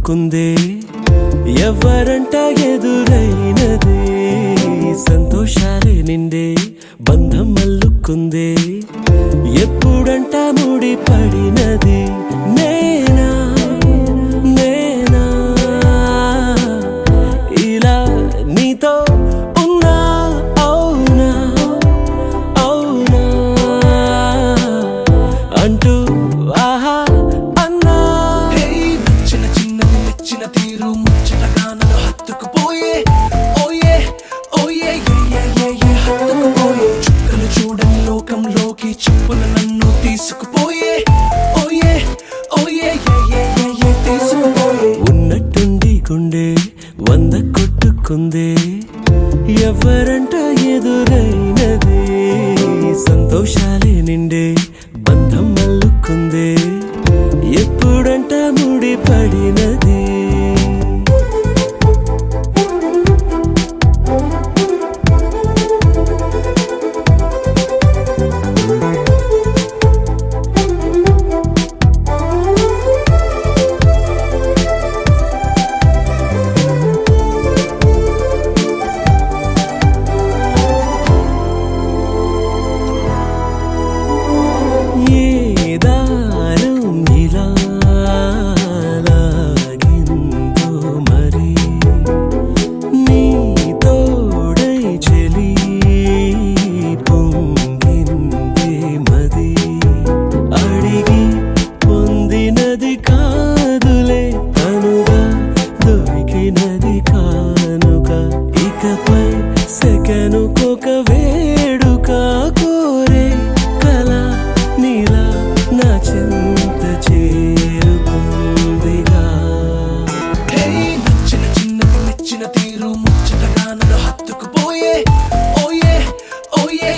పట్టుకుందే ఎవరంట ఎదురైనదే సంతోషాలే నిండే బంధం అల్లుకుందే ఎప్పుడంట ముడి పడినది నేనా నేనా ఇలా నీతో ఉన్నా అవునా అవునా అంటూ ఆహా అన్నా నచ్చిన చిన్నది నచ్చిన తీరు ముచ్చటగా నన్ను హత్తుకుపోయే ఓయే ఓయే హత్తుకుపోయే చుక్కలు చూడని లోకంలోకి చెప్పున నన్ను తీసుకుపోయే ఓయే ఓయే తీసుకుపోయే ఉన్నట్టుండి గుండె 100 కొట్టుకుందే ఎవరంట ఎదురైనదే సంతోషాలే నిండే బంధం అల్లుకుందే ఎప్పుడంట ముడి పడినది సెకనుకొక వేడుక కోరే కళ నీలా నా చింత చేరుకుందిగా నచ్చిన చిన్నది నచ్చిన తీరు ముచ్చటగా నన్ను హత్తుకుపోయే ఓయే ఓయే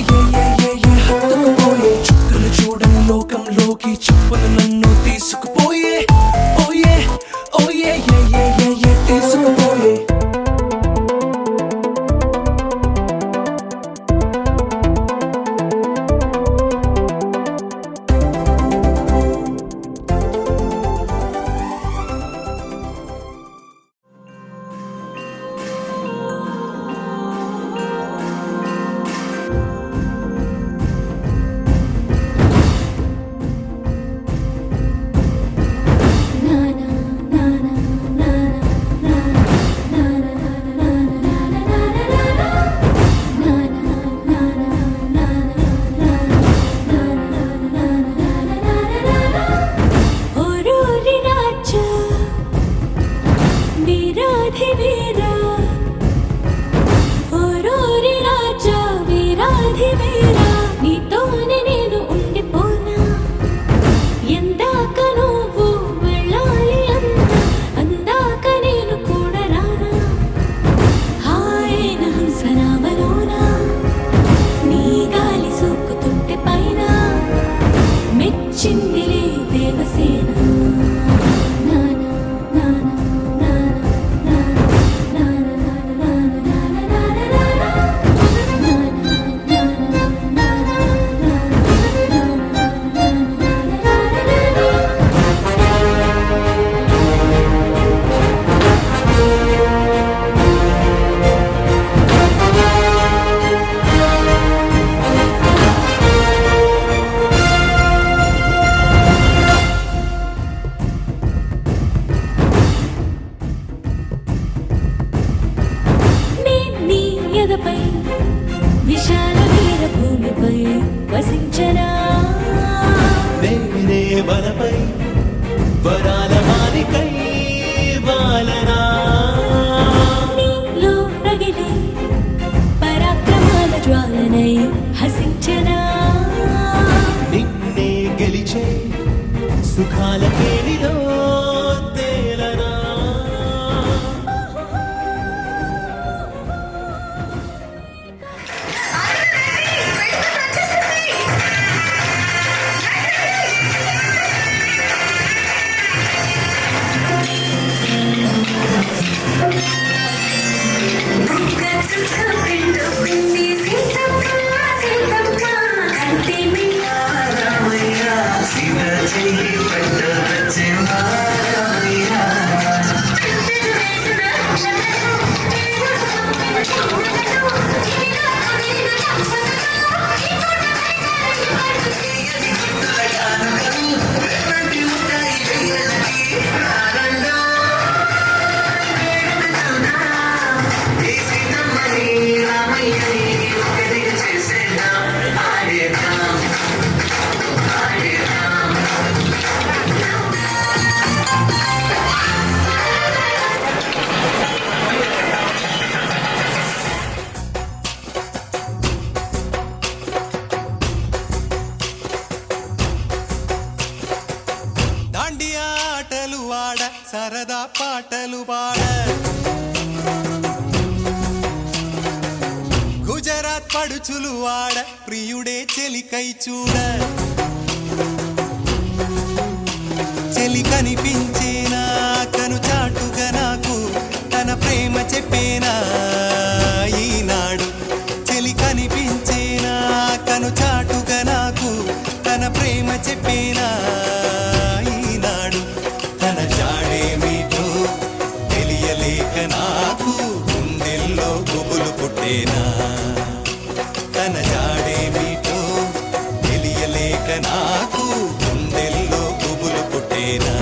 హత్తుకుపోయే చుక్కలు చూడని లోకంలోకి చెప్పున నన్ను తీసుకుపోయే ఓయే ఓయే తీసుకుపోయే విశాల వీర భూమిపై వసించనా నేనే వనపై వరాల మాలికై వాలనా నీలో రగిలే పరాక్రమాల జ్వాలనై హసించనా నిన్నే గెలిచే సుఖాల కేడిలో తేలనా పాటలు పాడ గుజరాత్ పడుచులు వాడ ప్రియుడే చెలికై చూడ చెలి కనిపించేనా కను చాటుగా నాకు తన ప్రేమ చెప్పేనా ఈనాడు చెలి కనిపించేనా కను చాటుగా నాకు తన ప్రేమ చెప్పేనా ఈనాడు తన జాడేమిటో తెలియలేక నాకు గుండెల్లో గుబులు పుట్టేనా తన జాడేమిటో తెలియలేక నాకు గుండెల్లో గుబులు పుట్టేనా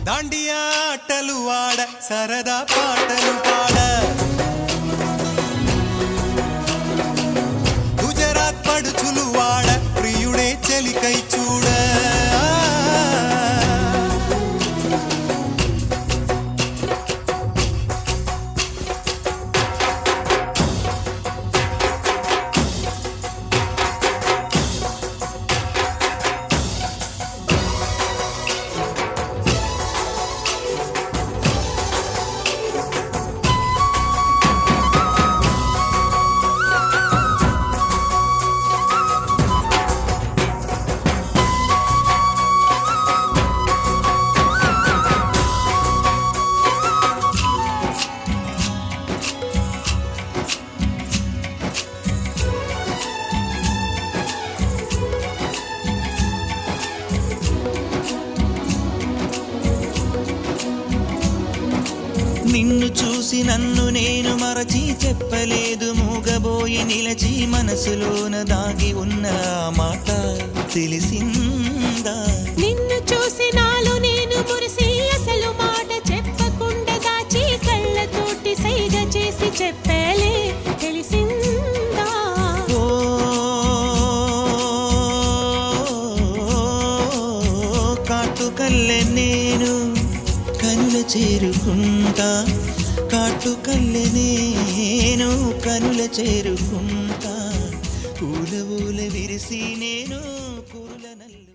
దాండియా ఆటలు ఆడ సరదా పాటలు పాడ గుజరాత్ పడుచులు వాడ ప్రియుడే చెలికై చూడ నిన్ను చూసి నన్ను నేను మరచి చెప్పలేదు మూగబోయి నిలచి మనసులోన దాగి ఉన్న మాట తెలిసిందా నిన్ను చూసి నాలో నేను మురిసి అసలు మాట చెప్పకుండా దాచి కళ్ళతోటి సైగ చేసి చెప్పలే తెలిసిందా ఓ కాటుకల్లె నేను కనుల చేరుకుంటా కాటుకల్లె నేను కనుల చేరుకుంటా పూల ఊల విరిసి నేను కురుల నల్లు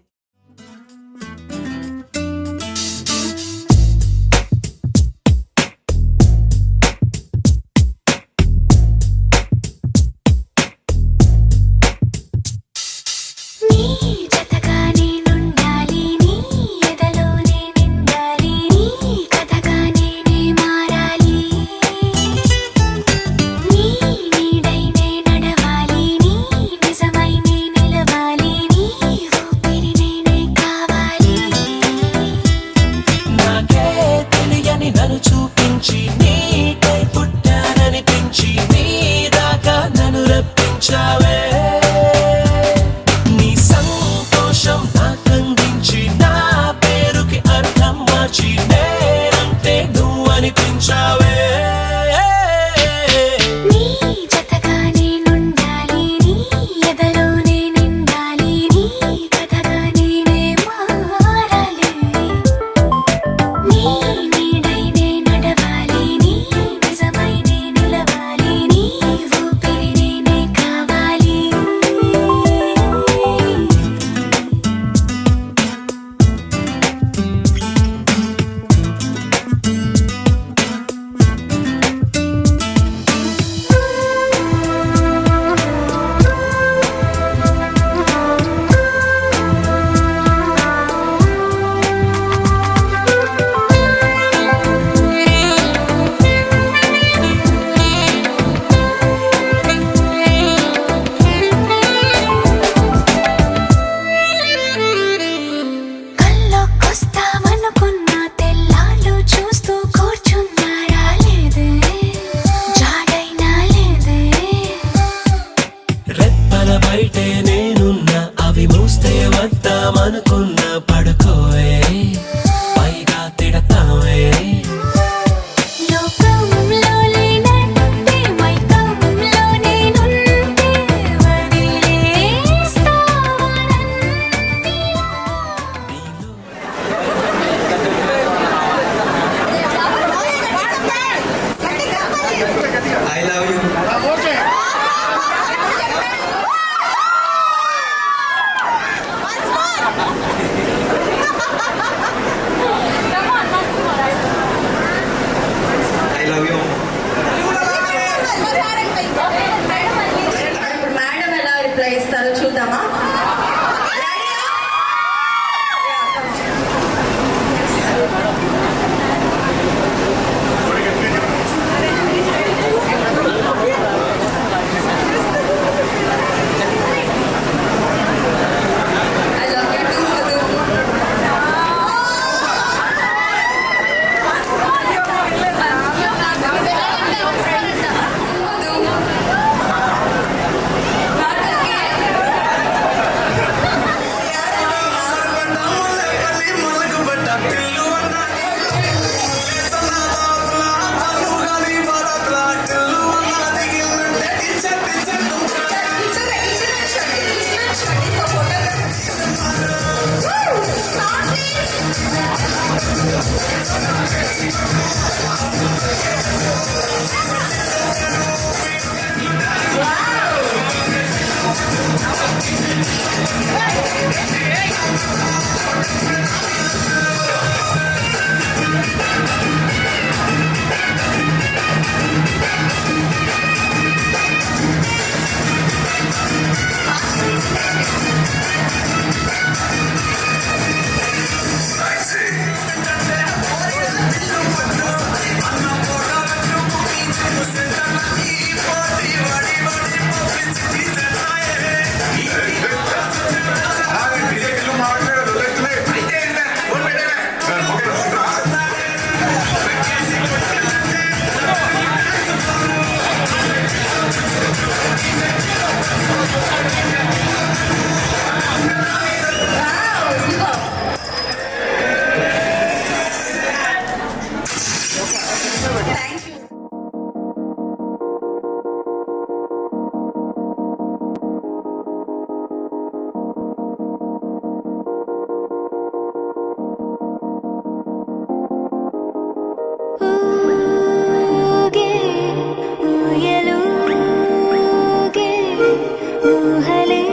ఊహలే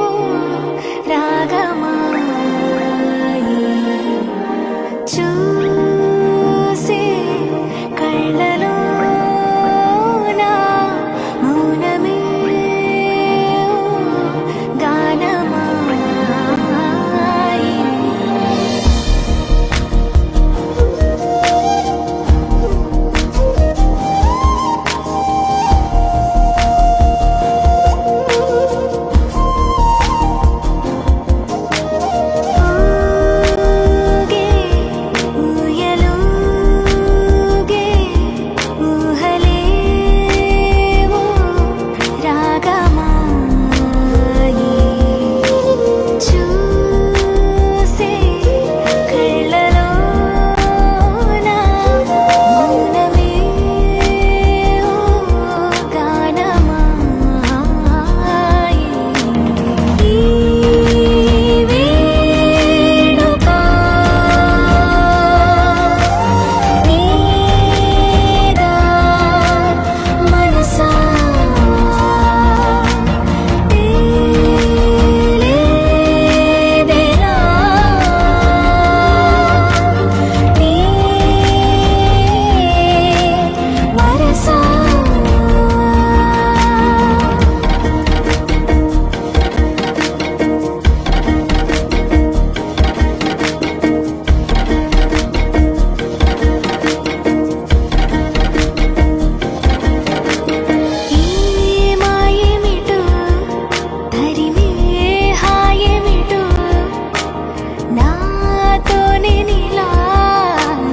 ఓ రాగమాయి చూసే కళ్ళలో నా మౌనమే ఓ గానమాయి ఊగే ఊయలూగే ఊహలే ఓ రాగమాయి చూసే కళ్ళలో నా మౌనమే ఓ గానమాయి ఈ వేడుక నీదా మనసా తేలేదెలా నీ వరసా ఈ మాయేమిటో తరిమే హాయేమిటో నాతోనే నీలా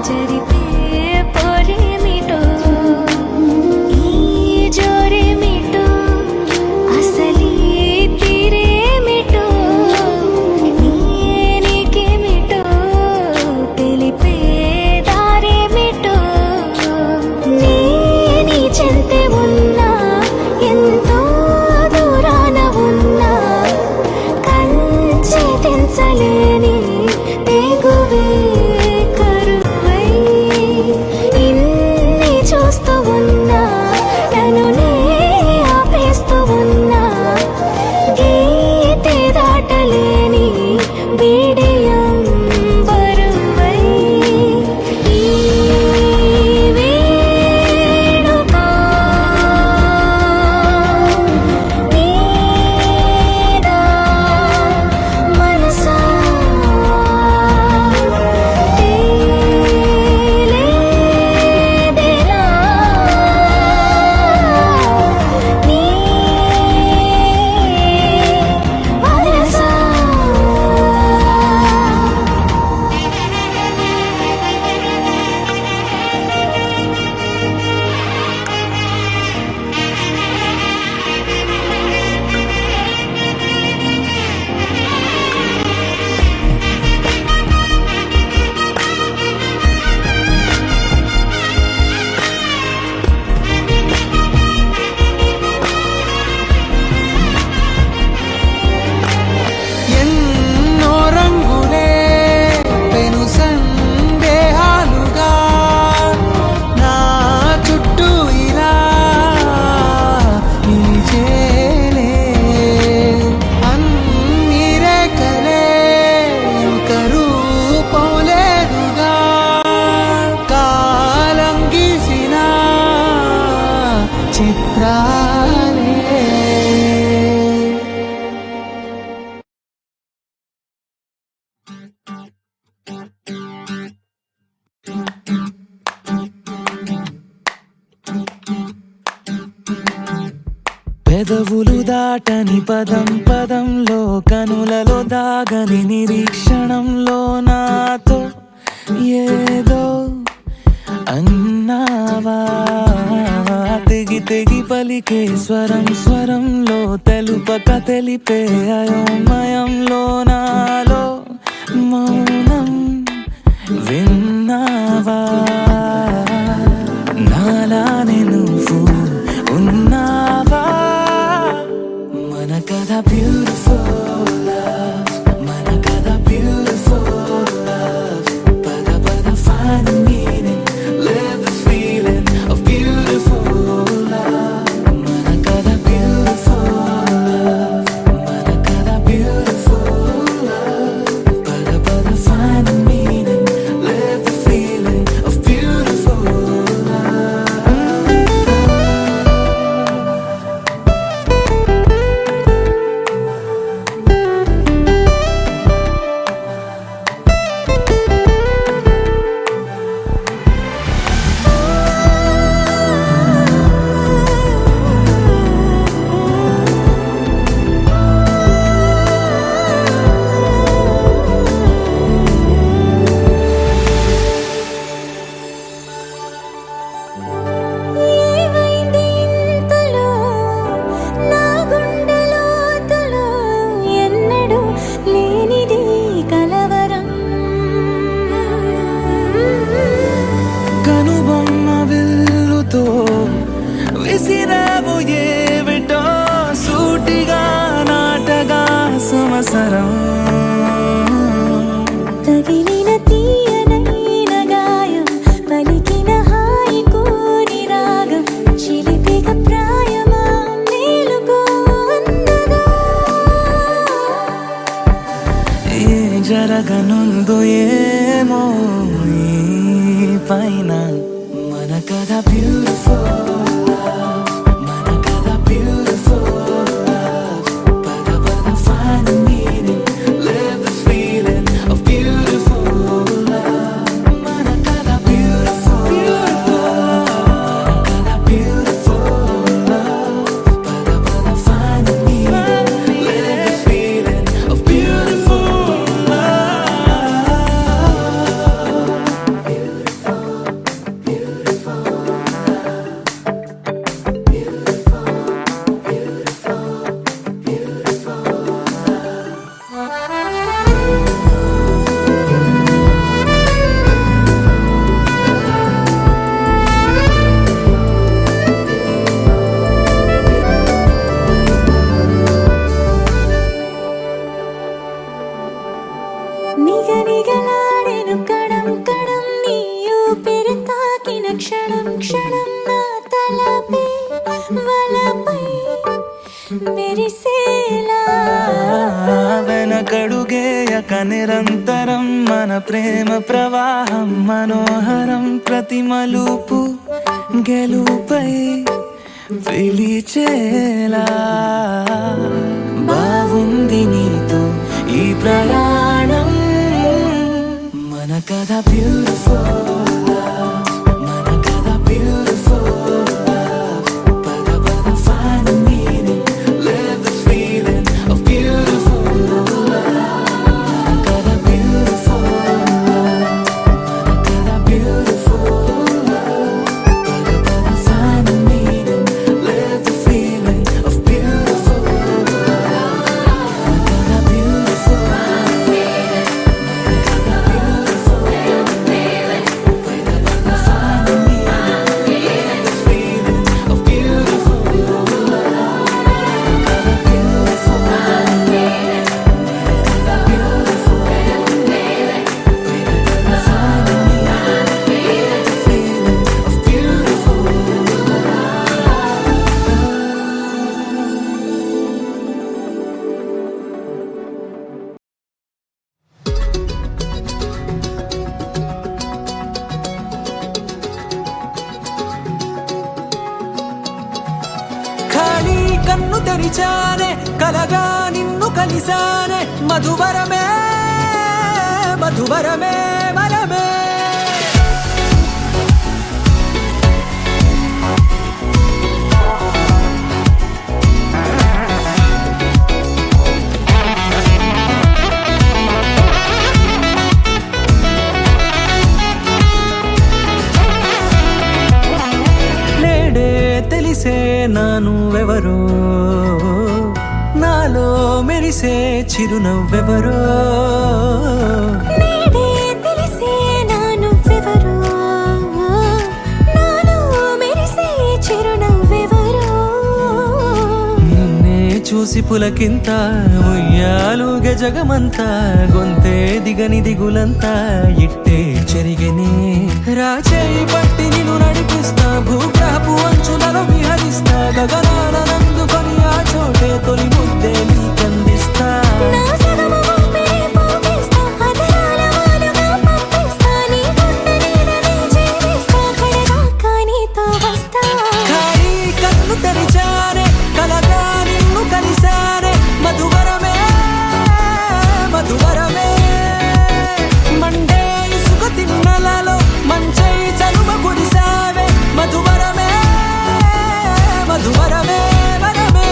జరిపే పొరేమిటో ఈ జోరేమిటో అసలీ తీరేమిటో నీకేమిటో తెలిపే దారేమిటో నీ చెంతే ఉన్నా ఎంతో దూరాన ఉన్నా కంచె తెంచలేని తెగువే కరువై ఇన్ని చూస్తూ ఉన్నా నన్ను నే ఆపేస్తూ ఉన్నా గీతే దాటలేని బిడియం బరువై ఈ వేడుక నీదా మనసా తేలేదెలా నీ వరసా ఎన్నో రంగులే పెను సందేహాలుగా నా చుట్టూ ఇలా నిలిచేలే అన్ని రేఖలే ఒక రూపం లేదుగా కాలం గీసిన చిత్రాలే పెదవులు దాటని పదం పదంలో కనులలో దాగని నిరీక్షణంలో నాతో ఏదో అన్నావా తెగి తెగి పలికే స్వరం స్వరంలో తెలుపక తెలిపే అయోమయంలో నాలో మౌనం విన్నావా నాలానే నువ్వు ఉన్నావా మన కథ బ్యూటిఫుల్ లవ్ మన కథ బ్యూటిఫుల్ లవ్ పద పద find the meaning live the feeling of beautiful love మన కథ beautiful జరగనుందో ఏమో ఈ పైన మన కథ బ్యూటిఫుల్ మన కథ బ్యూటిఫుల్ పద పద find the meaning live the feeling of beautiful మన కథ beautiful మన కథ beautiful పద పద find the meaning live the feeling of beautiful నిగనిగలాడెను Kadam Kadam నీ ఊపిరి తాకిన క్షణం క్షణం నా తలపై వలపై మెరిసేలా వెనకడుగేయక నిరంతరం మన ప్రేమ ప్రవాహం మనోహరం ప్రతి మలుపు గెలుపై పిలిచేలా బాగుంది నీతో ఈ ప్రయాణం మన కథ బ్యూటిఫుల్ మన కథ బ్యూటిఫుల్ పద పద find the meaning live the feeling of beautiful మన కథ beautiful మన కథ beautiful పద పద find the meaning live the feeling of beautiful మన కథ beautiful ఖాళీ కన్ను తెరిచానే కలగా నిన్ను కలిసానే మధువరమే మధువరమే వరమే నేడే తెలిసే నానువెవరో నాలో మెరిసే చిరునవ్వెవరో నేడే తెలిసే నానువ్వెవరో నాలో మెరిసే చిరునవ్వెవరో నిన్నే చూసి పులకింత ఉయ్యాలుగ జగమంతా గొంతే దిగని దిగులంతా ఇట్టే చెరిగనే రాచేయి పట్టి నిన్ను నడిపిస్తా భూగ్రహపు అంచులలో విహరిస్తా గగనాల నందుకొని ఆ చోటే తొలి ముద్దే నీకందిస్తా నా సగము ఊపిరి పోగిస్తా అదరాల వాలుగా పంపిస్తా నీ గుండె నీడనే జీవిస్తా కడదాకా నీతో వస్తా ఖాళీ కన్ను తెరిచానే కలగా నిన్ను కలిసానే మధువరమే మధువరమే మండే ఇసుక తిన్నెలలో మంచై చలువ కురిసావే మధువరమే మధువరమే వరమే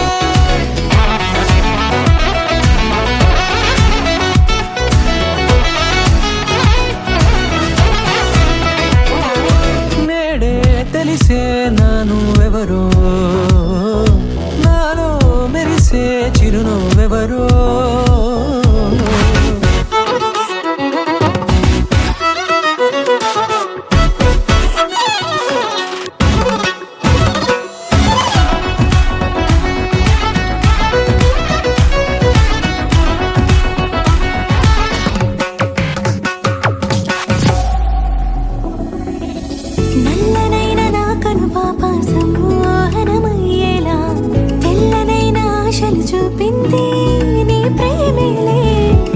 నేడే తెలిసే నానువెవరో నాలో మెరిసే చిరునవ్వెవరో నల్లనైన నా కను పాప సమ్మోహనమయ్యేలా తెల్లనైన ఆశలు చూపింది నీ ప్రేమేలే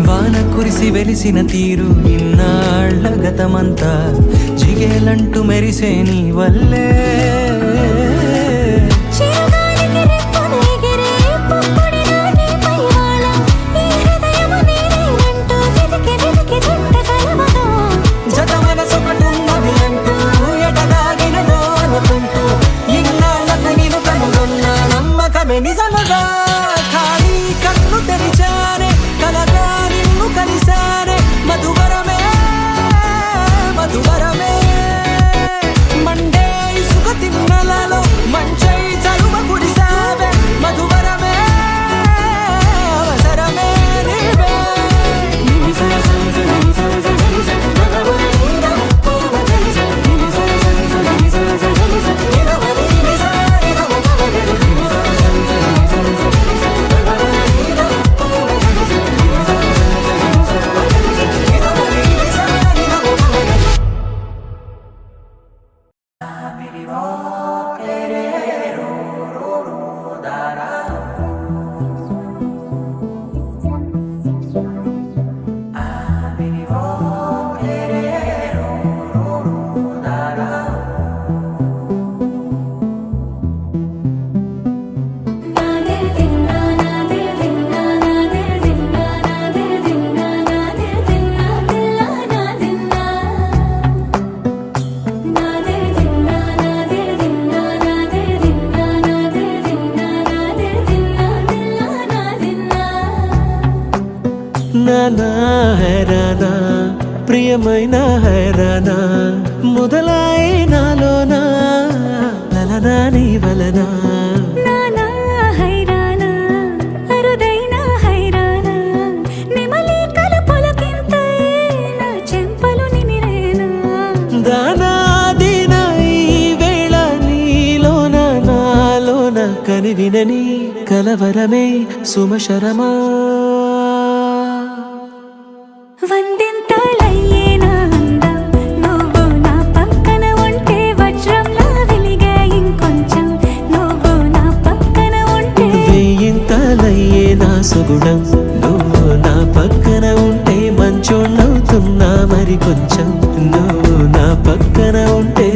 వాన కురి మురిసి వెలిసిన తీరు ఇన్నాళ్ళ గతమంతా జిగేలంటూ మెరిసే నీ వల్లే చిరుగాలికి రెప్పను ఎగిరే పుప్పొడిన నీపై వాళ. ఈ హృదయము నీదేనంటూ వెతికి వెతికి జంట కలవగా. జత మనసొకటున్నది అంటూ ఎటదాగినదో అనుకుంటూ ఇన్నాళ్ళకు నేను కనుగొన్న నమ్మకమే నిజముగా. ఖాళీ కన్ను తెరిచానే కలగా నిన్ను కలిసానే మధువరమే మధువరమే. మండే ఇసుక తిన్నెలలో మంచై చలువ కురిసావే మధువరమే అవసరమే నీవే. నానా హైరానా ప్రియమైన హైరానా మొదలాయి నాలోనా లలనా నీ వలనా. నానా హైరానా అరుదైన హైరానా నెమలి కలుపులకింతై నా చెంపలు నిమిరేనా. దానాదిన ఈ వేళ నీలోన నాలోన కనివినని కలవరమే సుమశరమా. వందింతలయ్యేనా అందం నువ్వు నా పక్కన ఉంటే వజ్రంలా వెలిగే ఇంకొంచెం నువ్వు నా పక్కన ఉంటే. వేయింతలయ్యే నా సుగుణం నువ్వు నా పక్కన ఉంటే మంచోళ్ళవుతున్నా మరి కొంచెం నువ్వు నా పక్కన ఉంటే.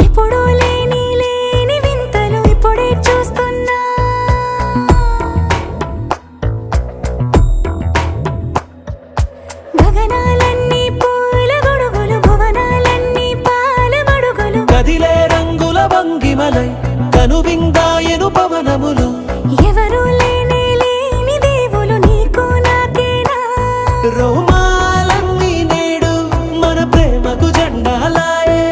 ఎప్పుడూ లేని లేని వింతలు ఇప్పుడే చూస్తున్నా. గగనాలన్నీ పూల గొడుగులు భువనాలన్నీ పాల గొడుగులు. కదిలే రంగుల భంగిమలై కనువిందాయను పవనములు. ఎవరూ లేని లేని దేవులు నీకు నాకేనా. రోమాలన్నీ నేడు మన ప్రేమకు జెండాలాయే.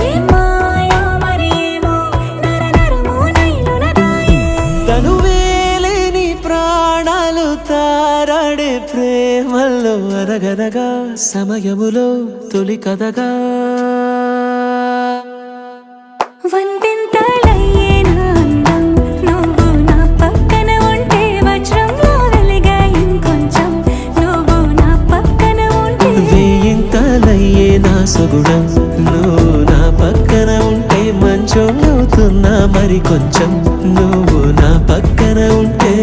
ఏ మాయో మరి ఏమో నరనరము నైలున దాయే. తనువేలేని ప్రాణాలు తారాడే ప్రేమల్లో అరగనగా సమయములో తొలి కథగా. వందింతలయ్యేనా అందం నువ్వు నా పక్కన ఉంటే వజ్రంలా వెలిగే ఇంకొంచెం నువ్వు నా పక్కన ఉంటే. వేయింతలయ్యే నా సుగుణం నువ్వు నా పక్కన ఉంటే మంచోళ్ళవుతున్నా మరి కొంచెం నువ్వు నా పక్కన ఉంటే.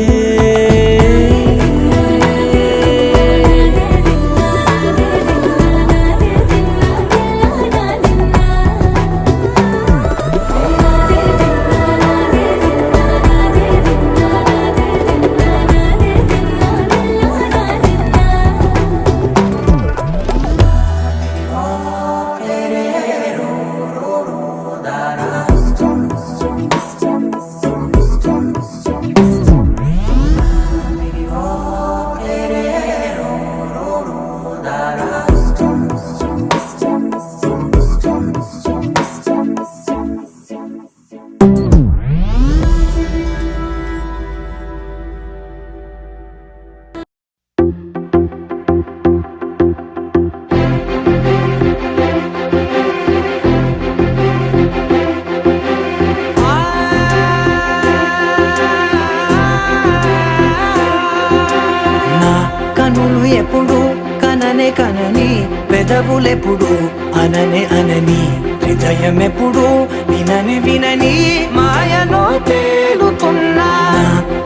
పెదవులెప్పుడు అననే అనని హృదయం ఎప్పుడు వినని వినని మాయలో తేలుతున్నా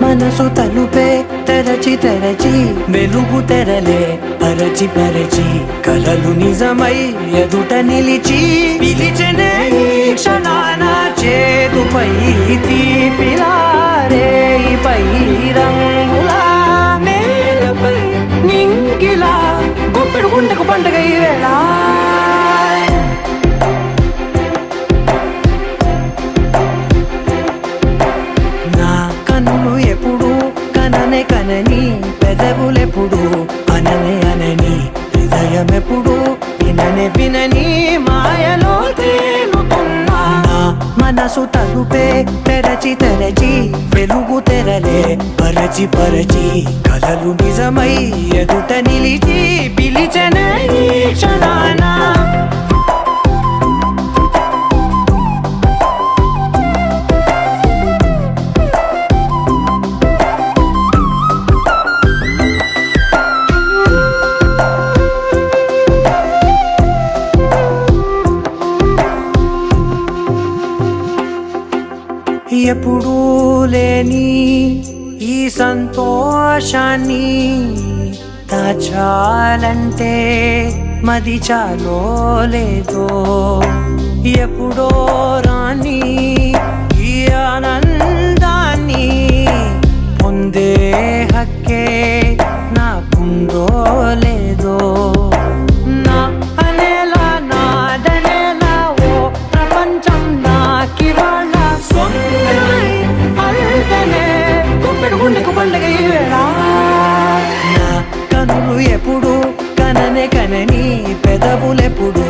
మనసు తలుపే తెరచి తెరచి వెలుగు తెరలే పరచి పరచి కలలు నిజమై ఎదుట నిలిచి పిలిచెనే ఈ క్షణాన చేతుపై తీపిలారేపై రంగులా నేలపై నింగిలా గుప్పెడు గుండెకు పండుగ ఈ వేళ నా కన్నులు ఎప్పుడు కననే కనని పెదవులెప్పుడు అననే అనని హృదయం ఎప్పుడు విననే వినని మాయలో తేలుతున్నా నా మనసు తలుపే తెరచి తెరచి వెలుగు తెరలే పరచి పరచి కలలు నిజమై ఎదుట నిలిచి పిలిచెనే ఈ క్షణాన ఎప్పుడూ లేని ఈ సంతోషాన్ని దాచాలంటే మది చాలో లేదో ఎప్పుడో రాని ఈ ఆనందాన్ని పొందే హక్కే నాకుందో లేదో నా అనేలా నాదనేలా ఓ ప్రపంచం నాకివాళ్ళ గుండెకు పండుగ ఈ వేళ నా కనులు ఎప్పుడు కననే కనని పెదవులెప్పుడు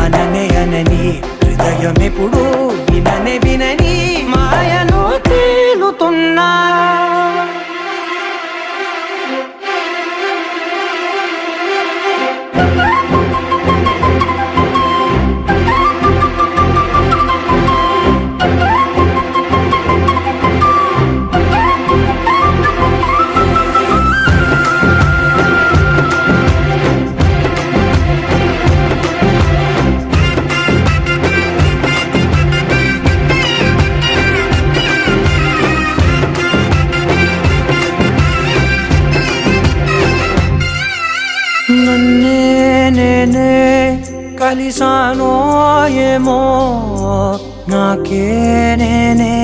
అననే అనని హృదయం ఎప్పుడు విననే వినని మాయలో తేలుతున్నా నన్నే నేనే కలిసానో ఏమో నాకే నేనే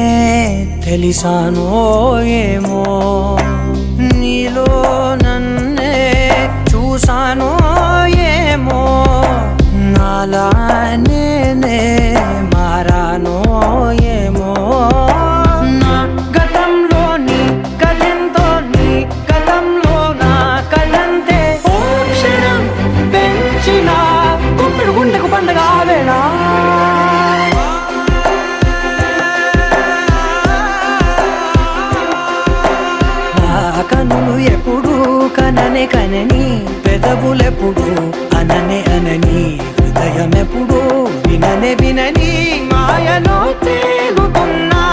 తెలిసానో ఏమో నీలో నన్నే చూసానో ఏమో నాలా నేనే మారానో ఏమో నా గతంలోని కథంతో నీ గతంలో నా కథంతే పెంచిన గుప్పెడు గుండెకు పండుగ వేళ కనులు ఎప్పుడు కననే కనని పెదవులెప్పుడు అననే అనని హృదయం ఎప్పుడు విననే వినని మాయలో తేలుతున్నా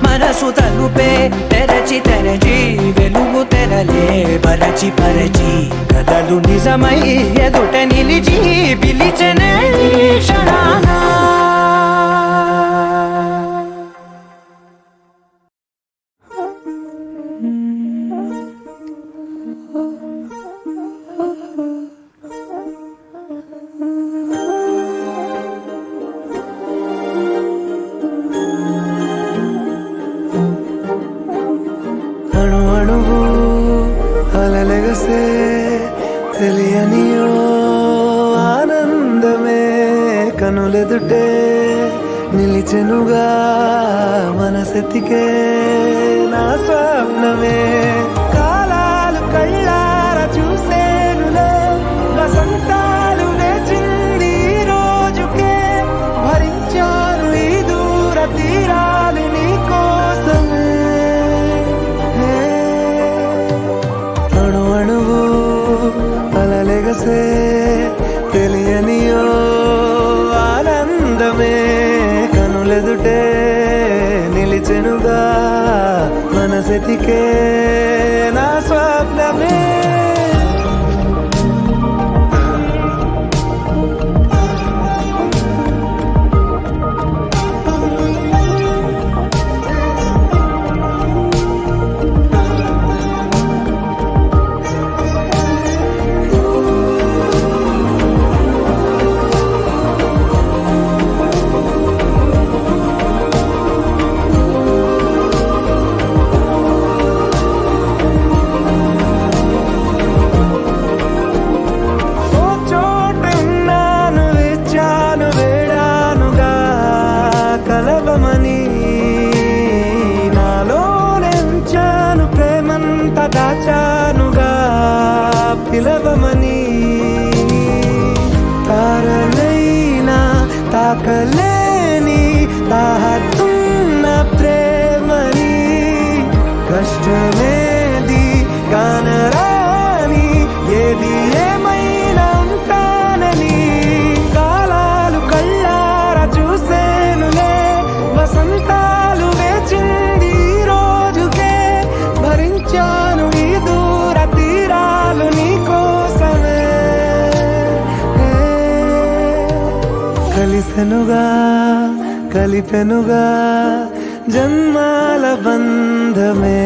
మనసు తలుపే తెరచి తెరచి వెలుగు తెరలే పరచి పరచి కలలు నిజమై ఎదుట నిలిచి పిలిచెనే ఈ క్షణాన అణు అణువు అలలెగసే తెలియనియో ఆనందమే కనులెదుటే నిలిచెనుగా మనసెతికే నా స్వప్నమే కాలాలు కళ్ళార చూసేనులే వసంతాలు వేచింది ఈ రోజుకే భరించాను ఈ దూర తీరాలు నీ కోసమే అణు అణువు అలలెగసే తెలియనియో ఆనందమే కనులెదుటే నిలిచెనుగా మనసెతికే నా స్వప్నమే తాకలేని తాహతున్న ప్రేమని కష్టమేది కానరాని ఏది ఏమైనా ఉంటానని కాలాలు కళ్ళారా చూసేనులే వసంతాలు వేచింది ఈ రోజుకే భరించాను ఈ దూర తీరాలు నీ కోసమే కలిసెనుగా కలిపెనుగా జన్మాల బంధమే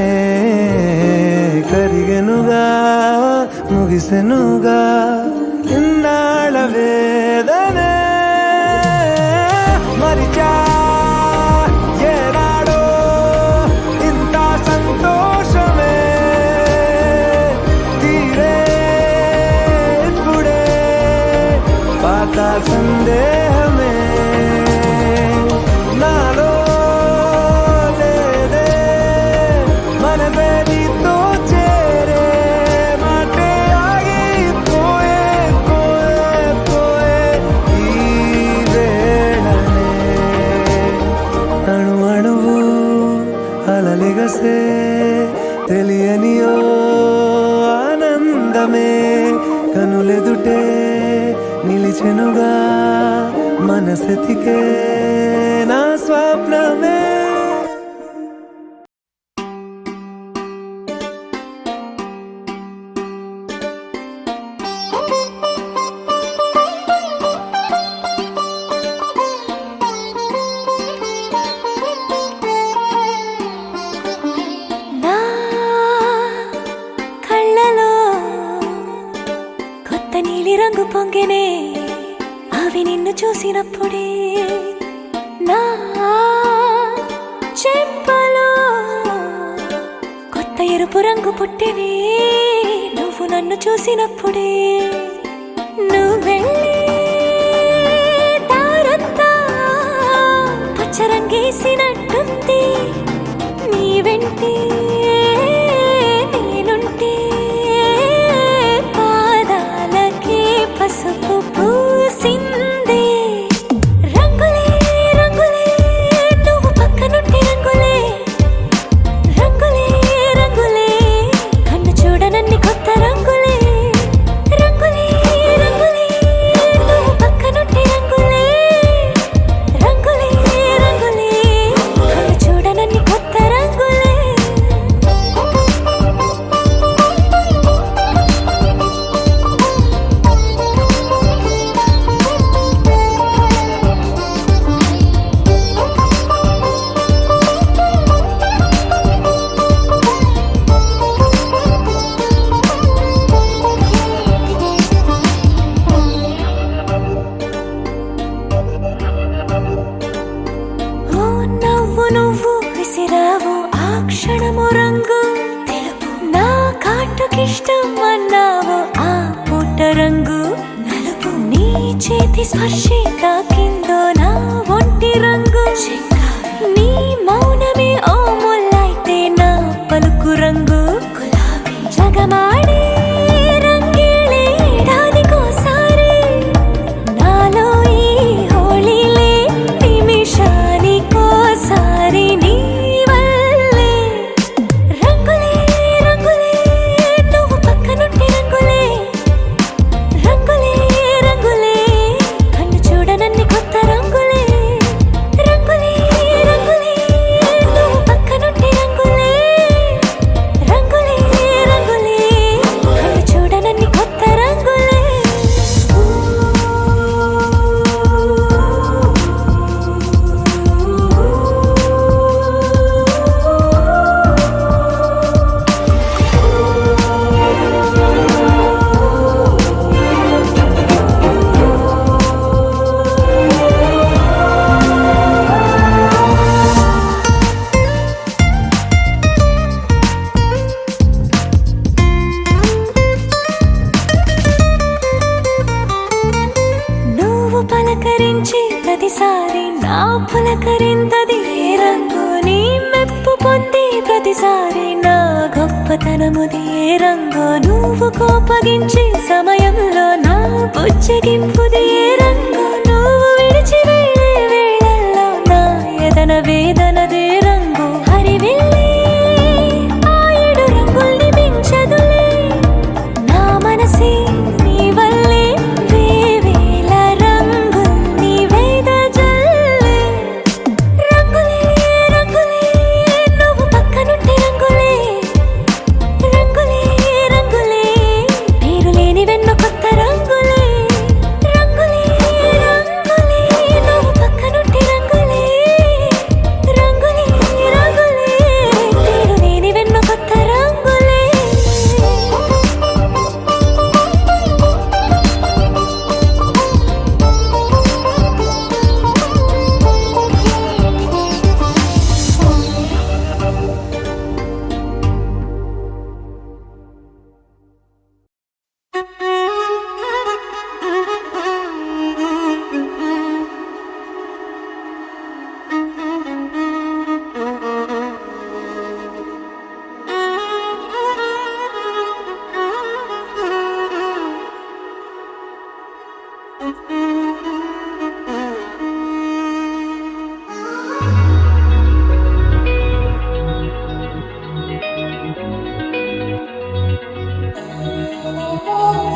కరిగెనుగా ముగిసెనుగా ఇన్నాళ్ళ వేదనే మరిచా ఏనాడో ఇంత సంతోషమే తీరే ఇప్పుడే పాత సందేహమే నాలో లేదే మనసే నీతో చేరే మాటే ఆగిపోయే పోయే పోయే ఈ వేళనే అణు అణువు అలలిగసే తెలియనియో ఆనందమే కనులెదుటే నిలిచెనుగా మనసెతికే నా స్వప్నమే నా కళ్ళలో కొత్త నీలి రంగు పొంగెనే అవి నిన్ను చూసినప్పుడే నా చెంపలో కొత్త ఎరుపు రంగు పుట్టినే నువ్వు నన్ను చూసినప్పుడే నువ్వెళ్ళే దారంతా పచ్చరంగేసినట్టుంది నీ వెంటే నేనుంటే పాదాలకే పసుపు పూసిందే రంగులే రంగులే నువ్వు పక్కనుంటే రంగులే రంగులే రంగులే కన్ను చూడనన్ని కొత్త రంగులే రంగులే రంగులే నువ్వు పక్కనుంటే రంగులే రంగులే రంగులే కన్ను చూడనన్ని కొత్త రంగులే ఓ నవ్వు నువ్వు విసిరావు ఆ క్షణము రంగు తెలుపు నా కాటుకిష్టం అన్నావు ఆ పుట్ట రంగు నలుపు నీ చేతి స్పర్శే తాకిందో నా ఒంటి రంగు నీ మౌనమే ఓ ముల్లైతే నా పలుకు రంగు గులాబీ జగమాడే రంగేళే ఏడాదికోసారి నాలో ఈ హోళీలే నిమిషానికోసారి నీ వల్లే రంగులే రంగులే నువ్వు పక్కనుంటే రంగులే రంగులే రంగులే కన్ను చూడనన్ని కొత్త రంగులే రంగులే రంగులే నువ్వు పక్కనుంటే రంగులే రంగులే రంగులే కన్ను చూడనన్ని కొత్త రంగులే నువ్వు పలకరించి ప్రతిసారి నా పులకరింతది ఏ రంగు నీ మెప్పు పొంది ప్రతిసారి నా గొప్పతనముది ఏ రంగు నువ్వు కోపగించి సమయంలో నా బుజ్జగింపుది ఏ రంగు నువ్వు విడిచి వెళ్ళ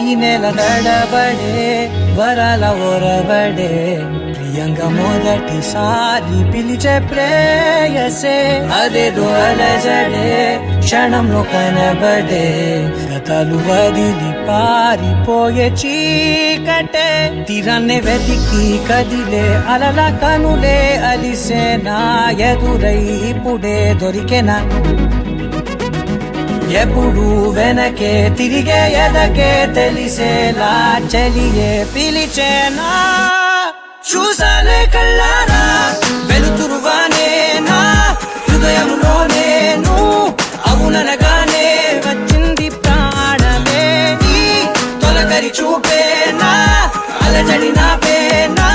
ఈ నెల నడబడే వరాల ఒరబడే ప్రియంగా మొదటిసారి పిలిచే ప్రేయసే అదేదో అలజడే క్షణంలో కనబడే గతాలు వదిలి పారిపోయే చీకటే తీరాన్నే వెతికి కదిలే అలల కనులే అలిసే నా ఎదురై ఇప్పుడే దొరికెనా ఎప్పుడు వెనకే తిరిగే ఎదకే తెలిసేలా చెలియే పిలిచేనా చూసాలే కళ్ళారా వెలుతురువానే నా హృదయంలో నేను అవుననగానే వచ్చింది ప్రాణమే నీ తొలకరి చూపేనా అలజడి నా పేనా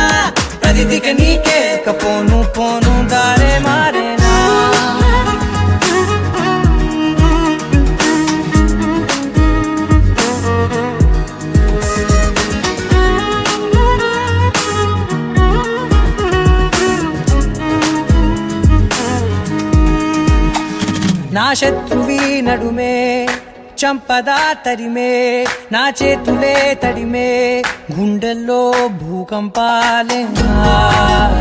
ప్రతిదిక నీకే పోను పోను దారే మారేనా నా శత్రువి నడుమే చంపదా తరిమే నా చేతులే తడిమే గుండెల్లో భూకంపాలే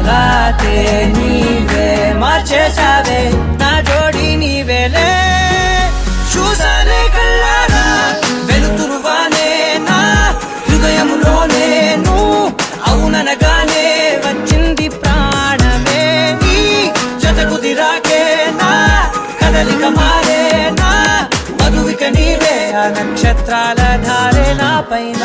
రాతే నీవే మార్చేసావే నా జోడి నీవేలే చూసాలే కళ్ళారా వెలుతురువానే నా హృదయములో నేను అవుననగానే వచ్చింది ప్రాణమే నీ జతకు దిరాకే నా కదలిక మారేనా మధువిక నీవే ఆ నక్షత్రాల ధారే నా పైన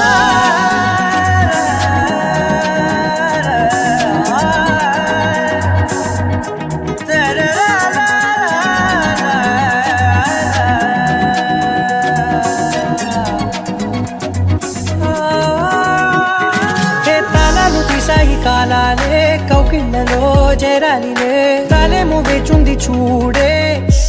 తాళాలు తీసాయి కాలాలే కౌకిళ్ళలో చేరాలిలే తాలేమో వేచుంది చూడే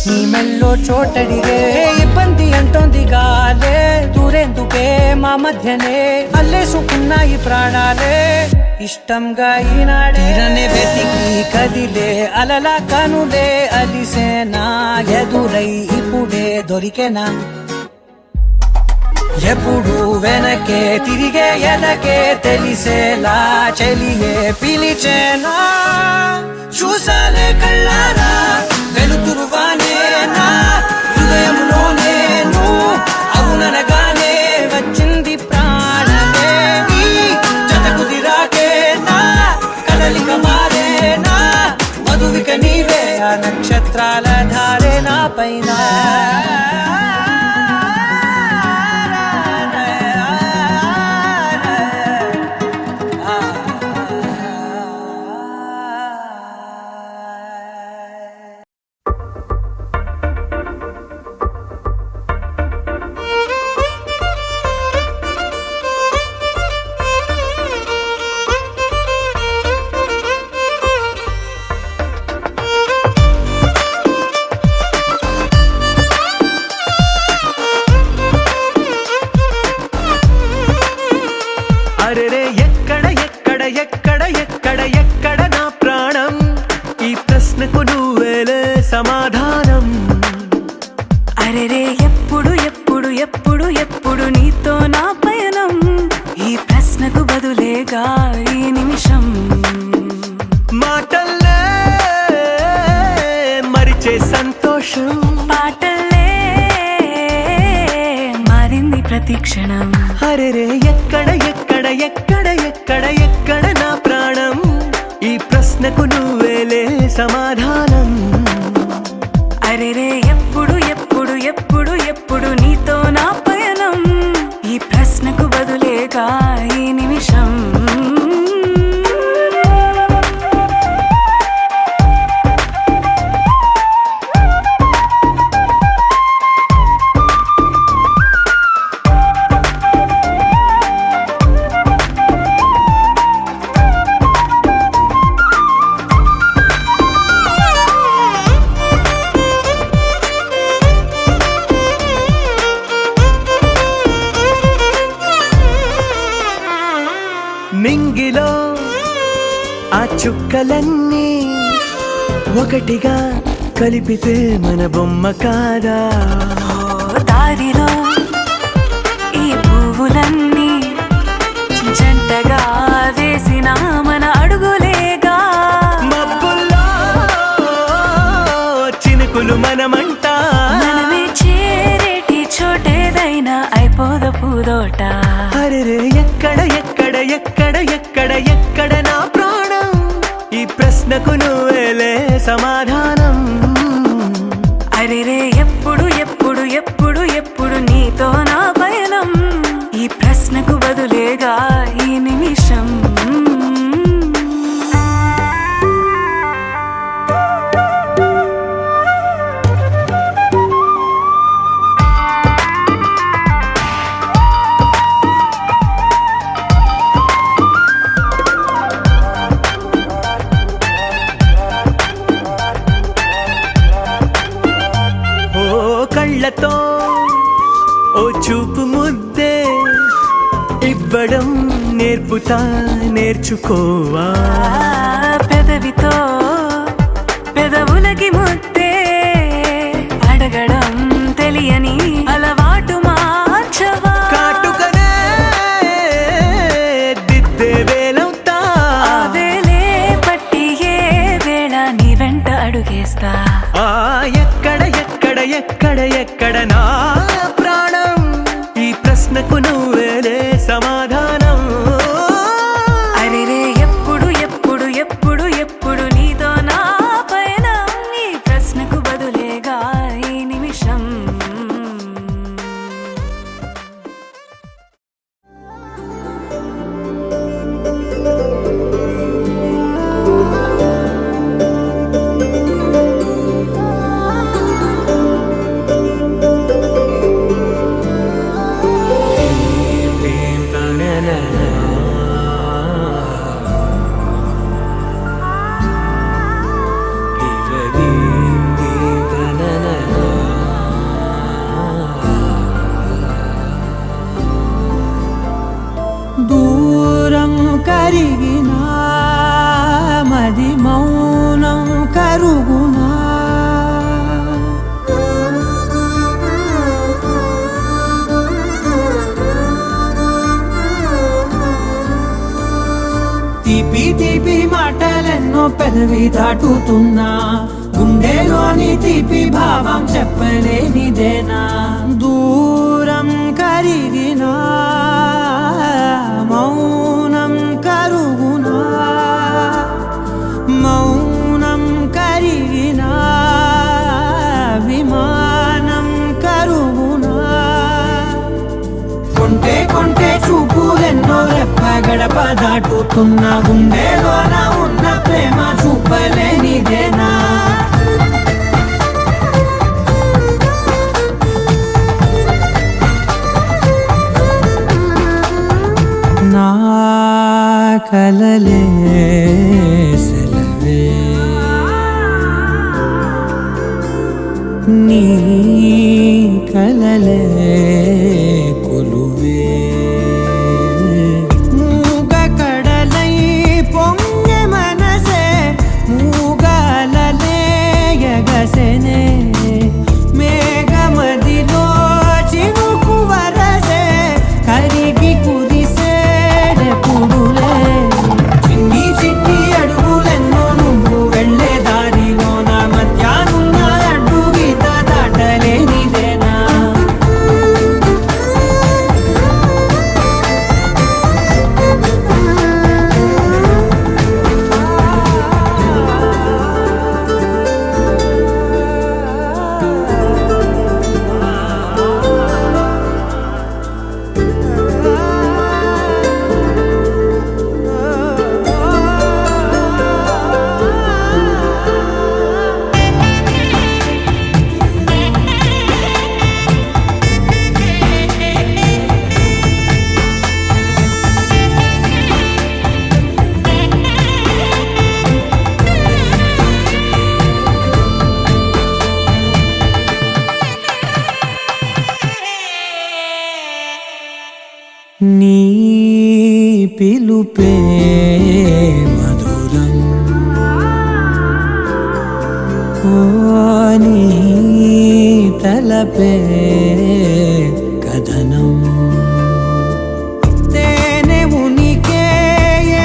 నీ మెల్లో చోటడిగే ఇబ్బంది అంటోంది గాలే దూరేందుకే మా మధ్యనే అల్లేసుకున్నాయి ప్రాణాలే ఇష్టంగా ఈనాడే తీరనే వెతికి కదిలే అలలా కనులే అలిసేనా ఎదురై ఇప్పుడే దొరికెనా ఎప్పుడు వెనకే తిరిగే ఎదకే తెలిసేలా చెలియే పిలిచేనా చూసాలే కళ్ళారా వెలుతురువానే నా హృదయంలో నేను అవుననగానే వచ్చింది ప్రాణమే నీ జతకు దిరాకే నా కదలిక మారేనా మధువిక నీవే ఆ నక్షత్రాల ధారే నా పైన అరెరే ఎక్కడ ఎక్కడ ఎక్కడ ఎక్కడ ఎక్కడ నా ప్రాణం ఈ ప్రశ్నకు నువ్వేలే సమాధానం అరెరే ఎప్పుడు ఎప్పుడు ఎప్పుడు ఎప్పుడు నీతో నా పయనం ఈ ప్రశ్నకు బదులేగా ఈ నిమిషం మాటల్లే మరిచే సంతోషం పాటల్లే మారింది ప్రతి క్షణం అరెరే ఎక్కడ ఎక్కడ ఎక్కడ ఎక్కడ ఎక్కడ నా ప్రాణం ఈ ప్రశ్నకు నువ్వేలే సమాధానం అరెరే ఎప్పుడు ఎప్పుడు ఎప్పుడు ఎప్పుడు నీతో నా పయనం ఈ ప్రశ్నకు బదులేగా ఈ నిమిషం నింగిలో ఆ చుక్కలన్నీ ఒకటిగా కలిపితే మన బొమ్మ కాదా దారిలో ఈ పువ్వులన్నీ వేసిన మన అడుగులేగా. మబ్బుల్లో చినుకులు మనమంట, మనమే చేరేటి చోటేదైనా అయిపోదు పూదోట. అరెరే ఎక్కడ ఎక్కడ ఎక్కడ ఎక్కడ ఎక్కడ నా ప్రాణం, ఈ ప్రశ్నకు నువ్వేలే సమాధానం. అరెరే ఎప్పుడు ఎప్పుడు ఎప్పుడు ఎప్పుడు నీతో నా పయనం, ఈ ప్రశ్నకు బదులేగా ఈ నిమిషం. కళ్ళతో ఓ చూపు ముద్దే ఇవ్వడం నేర్పుతా, నేర్చుకోవా. పెదవితో పెదవులకి ముద్దే అడగడం తెలియని అలవాటు మార్చవా. కాటుకనే దిద్దే వేలవుతా, వేలే పట్టి ఏ వేళ నీ వెంట అడుగేస్తా. ఎక్కడ ఎక్కడ ఎక్కడ ఎక్కడ నా ప్రాణం, ఈ ప్రశ్నకు నువ్వేలే సమాధానం. అరెరే ఎప్పుడు ఎప్పుడు ఎప్పుడు ఎప్పుడు నీతో నా పయనం, ఈ ప్రశ్నకు బదులేగా ఈ నిమిషం. దూరం కరిగినా మది మౌనం కరుగునా, తీపి తీపి మాటలెన్నో పెదవి దాటుతున్నా, గుండెలోని తీపి భావం చెప్పలేనిదేనా. దూరం కరిగినా మౌనం కరుగునా, మౌనం కరిగినా విమానం కరుగునా. కొంటే కొంటే చూపులెన్నో రెప్ప గడప దాటుతున్న, గుండెలోన ఉన్న ప్రేమ చూపలేనిదేనా. నా కలలే సెలవే, నీ కలలే కొలువే. మూగ కడలై పొంగె మనసే, మూగలలే ఎగసెనే. మేఘమదిలో చినుకు వరసే, కరిగి కుదిసేడెప్పుడులే. చిన్ని చిన్ని అడుగులెన్నో నువ్వు వెళ్ళే దారిలో, నా మధ్యాహ్నం అడ్డు గీత దాటలేనిదేనా. నీ పిలుపే మధురం, ఓ నీ తలపే కథనం. తేనె ఉనికే ఏ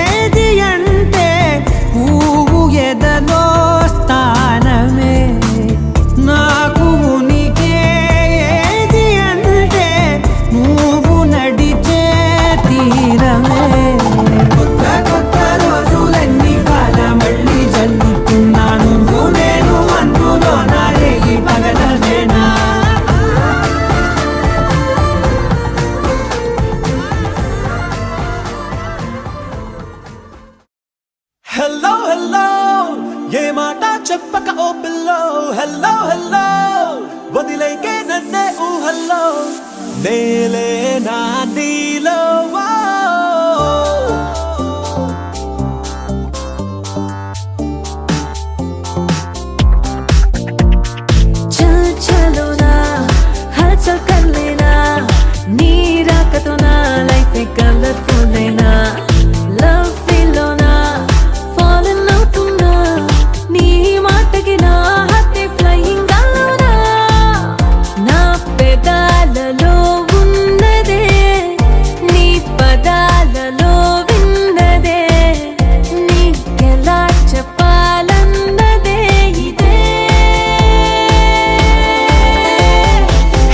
చెప్పక ఓ పిల్లో హెల్లో హెల్లో వదిలేకే నన్నే ఊహల్లో నేలే నా నీలో చల్ చలో నా హల్చల్ కర్ లేనా నీ రాకతో నా లైఫ్ కలర్ఫుల్ అయినా లవ్ ఫీల్లోనా ఫాలన్ అవుతున్నా నీ మాటకి నా హార్ట్ ఫ్లయింగ్ గాలోనా నా పెదాలలో ఉన్నదే నీ పదాలలో విన్నదే నీకెలా చెప్పాలన్నదే ఇదే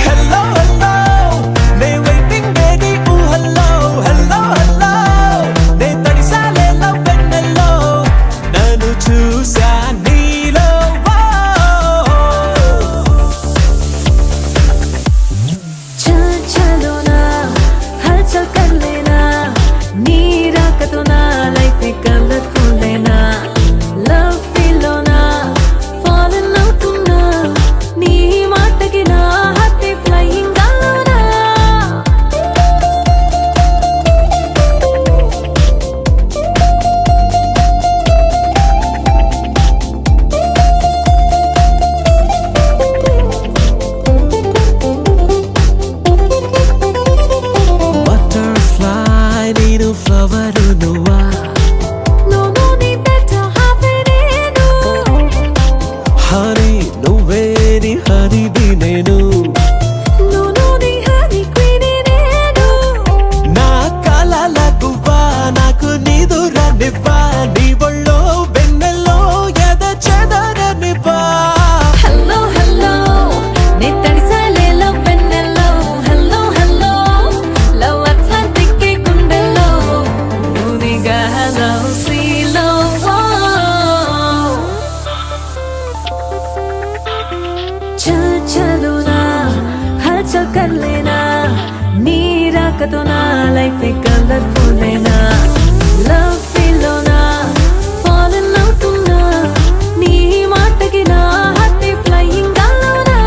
హెల్లో హెల్లో నే వెయిటింగ్ బేబీ ఊహల్లో హెల్లో హెల్లో నే తడిసాలే లవ్ వెన్నెల్లో నన్ను చూసా నీలో చల్ చలో నా హల్చల్ కర్ లేనా నీ రాకతో నా లైఫ్ కలర్ఫుల్ అయినా లవ్ ఫీల్లోనా ఫాలన్ అవుతున్నా నీ మాటకి నా హార్ట్ ఫ్లయింగ్ గాలోనా బటర్ఫ్లై నేను ఫ్లవర్ నువ్వా No, no need better have it honey నువ్వే నీ హనీబీ నేను No, no need honey queen నేను నా కలల గువ్వా నాకు నిదురనివ్వా నీ ఒళ్ళో వెన్నెల్లో ఎద చెదరనివ్వా హలో హలో నే తడిసాలే లవ్ వెన్నెల్లో హలో హలో లవ్ అట్లాంటిక్ గుండెల్లో నువ్వుగా హలో సీలో చల్ చలో నా హల్చల్ కర్ లేనా నీ రాకతో నా లైఫ్ కలర్ఫుల్ అయినా లవ్ ఫీల్లోనా ఫాలన్ అవుతున్నా నీ మాటకి నా హార్ట్ ఫ్లయింగ్ గాలోనా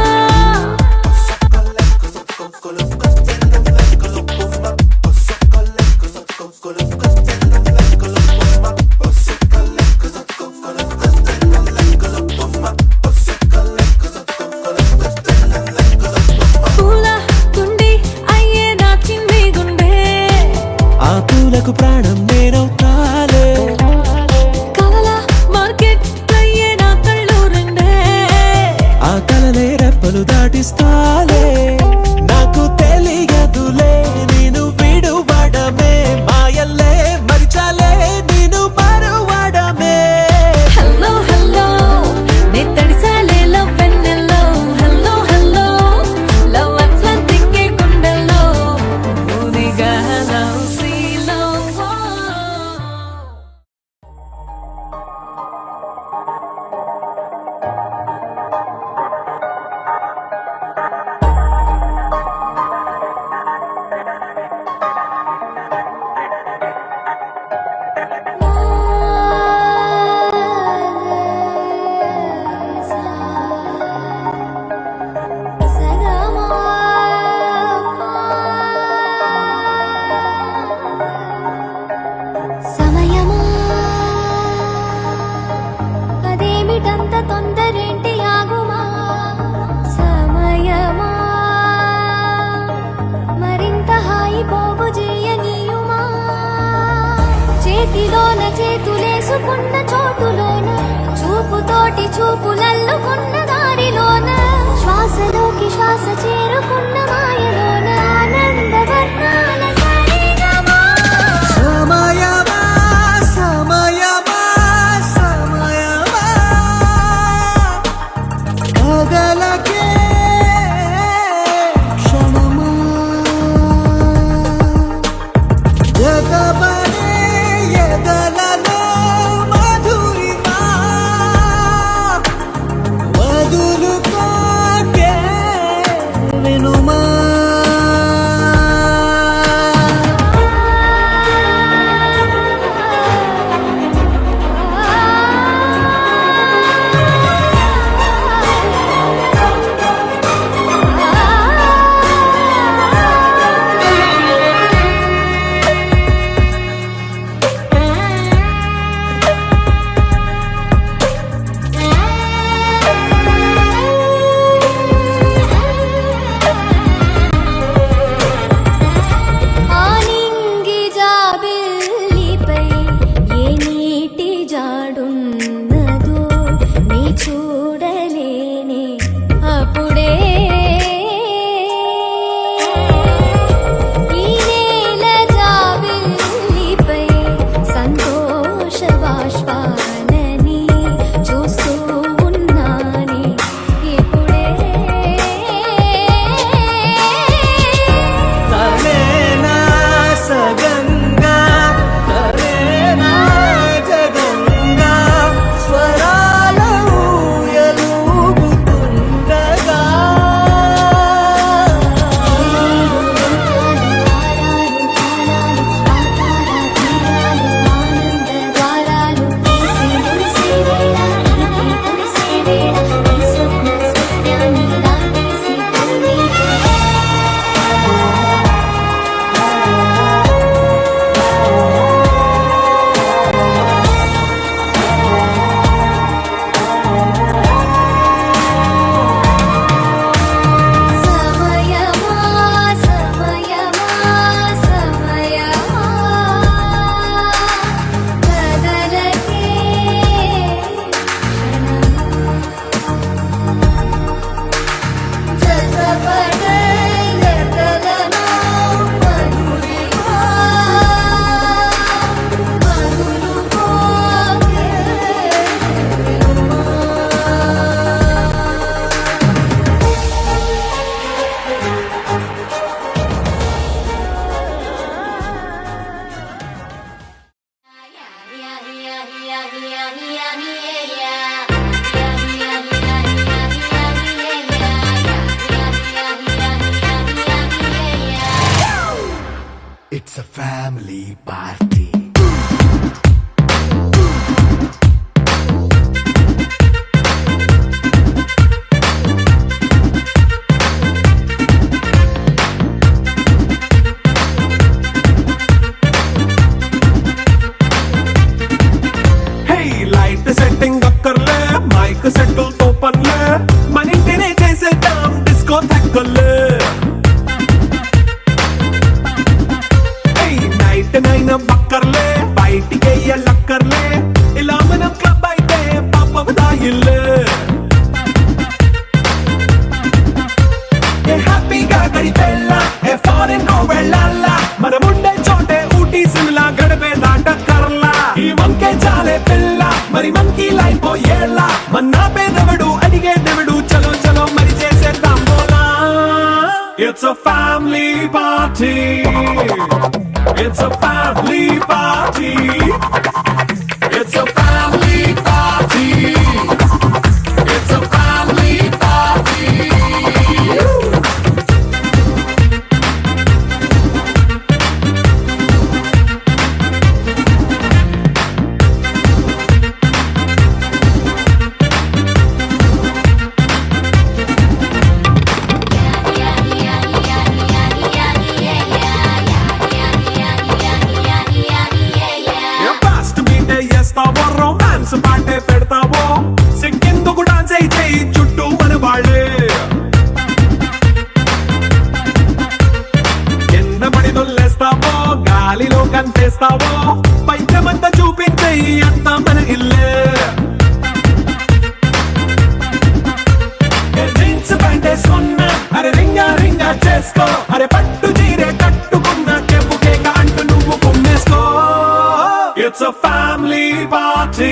పూల గుండి అయ్యే నా చిన్ని గుండె ఆ పూలకు ప్రాణం నేనవుతాలే కలల మార్కెట్ అయ్యే నా కళ్ళు రెండే ఆ కలలే రెప్పలు దాటిస్తాలే నాకు తెలియదులే నేను విడువడమే మాయల్లే మరిచాలే నేను మరువడమే హలో హలో నే తడిసాలే లవ్ వెన్నెల్లో హలో హలో లవ్ అట్లాంటిక్ గుండెల్లో నువ్వుగా హలో సీలో సమయమా అదేమిటంత తొందరేంటి ఆగుమా సమయమా మరింత హాయి పోగు చేయనీయుమా చేతిలోన చేతులేసుకున్న చోటులోన చూపుతోటి చూపులల్లుకున్న దారిలోన శ్వాసలోకి శ్వాస చేరుకున్న మాయలోన ఆనందవర్ణాల సరిగమా సమయమా సమయమా సమయమా కదలకే క్షణమా జగబడే ఎదలలో మధురిమా వదులుకోకే వినుమా పార్టీ లైట్ సెట్టింగ్ అక్కర్లే మైక్ సెట్టుల్ తో పనిలే మన ఇంటినే చేసేద్దాం డిస్కో తగ్గలే నైట్ నైన్ బక్కర్లే బయటికి వెళ్ళక్కర్లే ఇలా మనం క్లబ్ అయితే పాపం దాయిల్లే హ్యాపీగా గడిపెళ్ళ ఏ ఫారెన్ కో వెళ్ళాల మన ఉండే చోటే ఊటీ సిమ్లా గడిపే దాటక్కర్లా ఈ వంకే చాలే పిల్ల మరి మంకీ లైఫ్ ఏళ్ళ మన్నా పేదవడు అడిగేదెవడు చలో చలో మరి చేసేద్దాం బోలా it's a family party it's a family party it's a family party it's a family party చేస్తావో రొమాన్స్ పాటే పెడతావో సిక్కిందుకు డాన్స్ అయి చేయి చుట్టూ మన వాళ్ళే కింద పడి దొల్లేస్తావో గాలిలో కంచేస్తావో పైచమంతా చూపించేయి అంతా మన ఇల్లే జీన్స్ ప్యాంట్ వేసుకున్నా అరే రింగా రింగా చేసుకో అరే పట్టు చీరే కట్టుకున్నా కెప్పు కేక అంటూ నువ్వు కుమ్మేసుకో It's a family party.